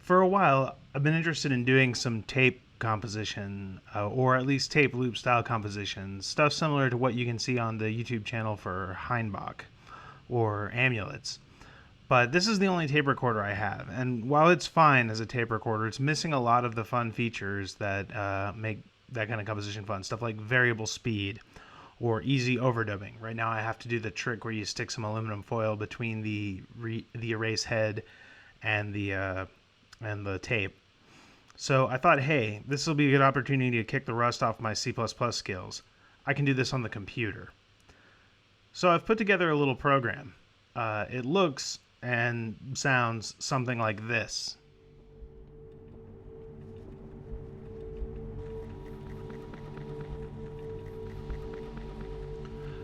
For a while, I've been interested in doing some tape composition, or at least tape loop style compositions, stuff similar to what you can see on the YouTube channel for Heinbach or Amulets. But this is the only tape recorder I have, and while it's fine as a tape recorder, it's missing a lot of the fun features that make that kind of composition fun. Stuff like variable speed or easy overdubbing. Right now, I have to do the trick where you stick some aluminum foil between the erase head and the tape. So I thought, hey, this will be a good opportunity to kick the rust off my C++ skills. I can do this on the computer. So I've put together a little program. It looks and sounds something like this.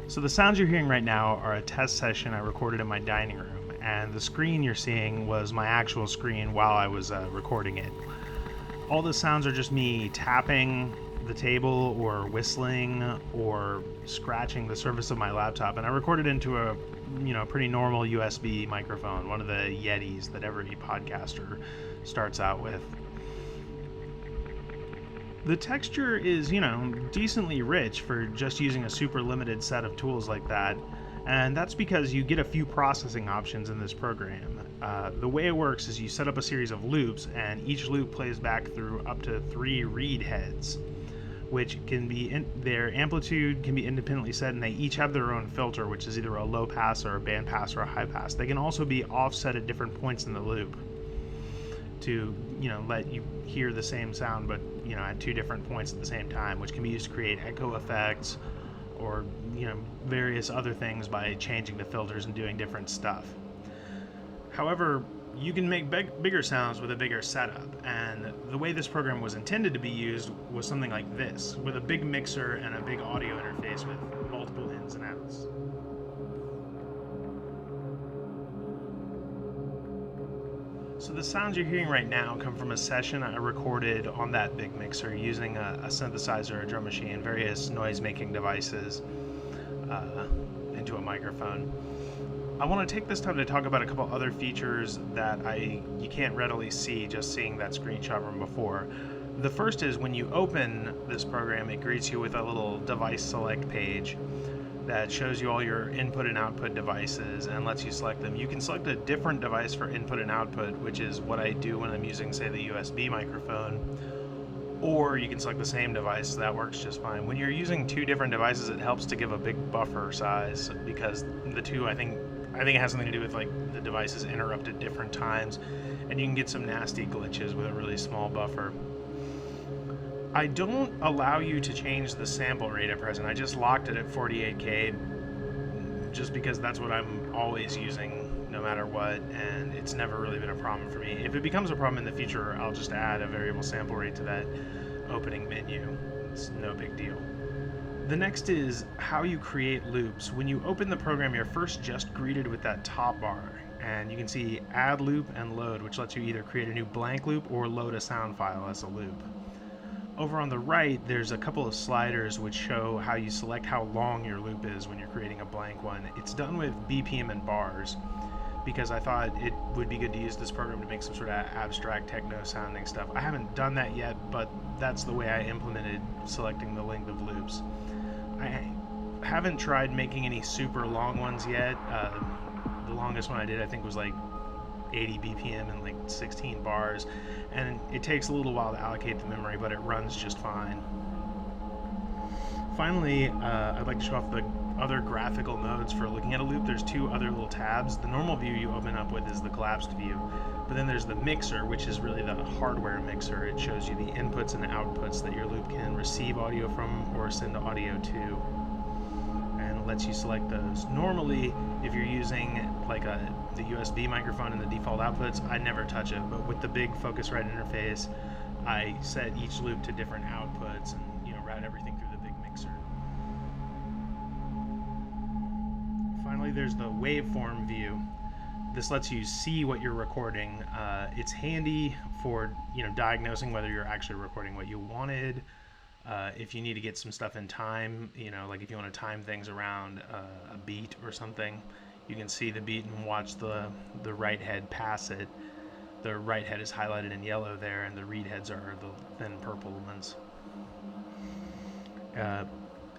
So the sounds you're hearing right now are a test session I recorded in my dining room, and the screen you're seeing was my actual screen while I was recording it. All the sounds are just me tapping the table or whistling or scratching the surface of my laptop, and I recorded into a pretty normal USB microphone, one of the Yetis that every podcaster starts out with. The texture is, decently rich for just using a super limited set of tools like that, and that's because you get a few processing options in this program. The way it works is you set up a series of loops, and each loop plays back through up to 3 read heads, which can be their amplitude can be independently set, and they each have their own filter, which is either a low pass or a band pass or a high pass. They can also be offset at different points in the loop to let you hear the same sound, but at 2 different points at the same time, which can be used to create echo effects or various other things by changing the filters and doing different stuff. However, you can make bigger sounds with a bigger setup, and the way this program was intended to be used was something like this, with a big mixer and a big audio interface with multiple ins and outs. So the sounds you're hearing right now come from a session I recorded on that big mixer using a synthesizer, a drum machine, various noise-making devices into a microphone. I want to take this time to talk about a couple other features that you can't readily see just seeing that screenshot from before. The first is when you open this program, it greets you with a little device select page that shows you all your input and output devices and lets you select them. You can select a different device for input and output, which is what I do when I'm using, say, the USB microphone, or you can select the same device. That works just fine. When you're using 2 different devices, it helps to give a big buffer size, because the 2, I think it has something to do with like the devices interrupt at different times, and you can get some nasty glitches with a really small buffer. I don't allow you to change the sample rate at present. I just locked it at 48K just because that's what I'm always using no matter what, and it's never really been a problem for me. If it becomes a problem in the future, I'll just add a variable sample rate to that opening menu. It's no big deal. The next is how you create loops. When you open the program, you're first just greeted with that top bar, and you can see add loop and load, which lets you either create a new blank loop or load a sound file as a loop. Over on the right, there's a couple of sliders which show how you select how long your loop is when you're creating a blank one. It's done with BPM and bars because I thought it would be good to use this program to make some sort of abstract techno sounding stuff. I haven't done that yet, but that's the way I implemented selecting the length of loops. I haven't tried making any super long ones yet. The longest one I did, I think, was like 80 BPM and like 16 bars, and it takes a little while to allocate the memory, but it runs just fine. Finally, I'd like to show off the other graphical modes for looking at a loop. There's 2 other little tabs. The normal view you open up with is the collapsed view, but then there's the mixer, which is really the hardware mixer. It shows you the inputs and outputs that your loop can receive audio from or send audio to, and it lets you select those. Normally, if you're using like the USB microphone and the default outputs, I never touch it, but with the big Focusrite interface, I set each loop to different outputs and route everything through the big mixer. Finally, there's the waveform view. This lets you see what you're recording. It's handy for diagnosing whether you're actually recording what you wanted. If you need to get some stuff in time, like if you want to time things around a beat or something, you can see the beat and watch the right head pass it. the write head is highlighted in yellow there, and the read heads are the thin purple ones.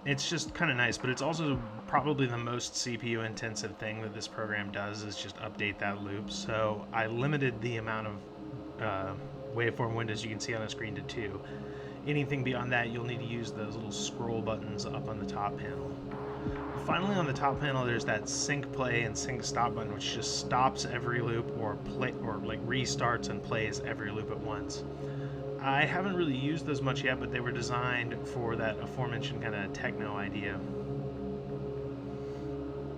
It's just kind of nice, but it's also probably the most CPU intensive thing that this program does is just update that loop. So I limited the amount of waveform windows you can see on the screen to 2. Anything beyond that, you'll need to use those little scroll buttons up on the top panel. Finally, on the top panel, there's that sync play and sync stop button, which just stops every loop or restarts and plays every loop at once. I haven't really used those much yet, but they were designed for that aforementioned kind of techno idea.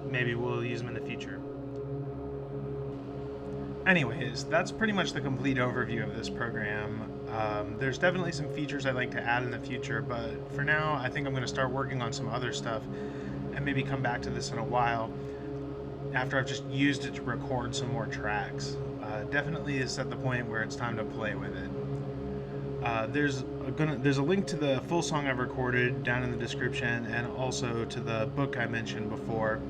Maybe we'll use them in the future. Anyways, that's pretty much the complete overview of this program. There's definitely some features I'd like to add in the future, but for now, I think I'm going to start working on some other stuff and maybe come back to this in a while after I've just used it to record some more tracks. Definitely is at the point where it's time to play with it. There's a link to the full song I've recorded down in the description, and also to the book I mentioned before.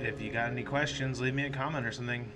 If you got any questions, leave me a comment or something.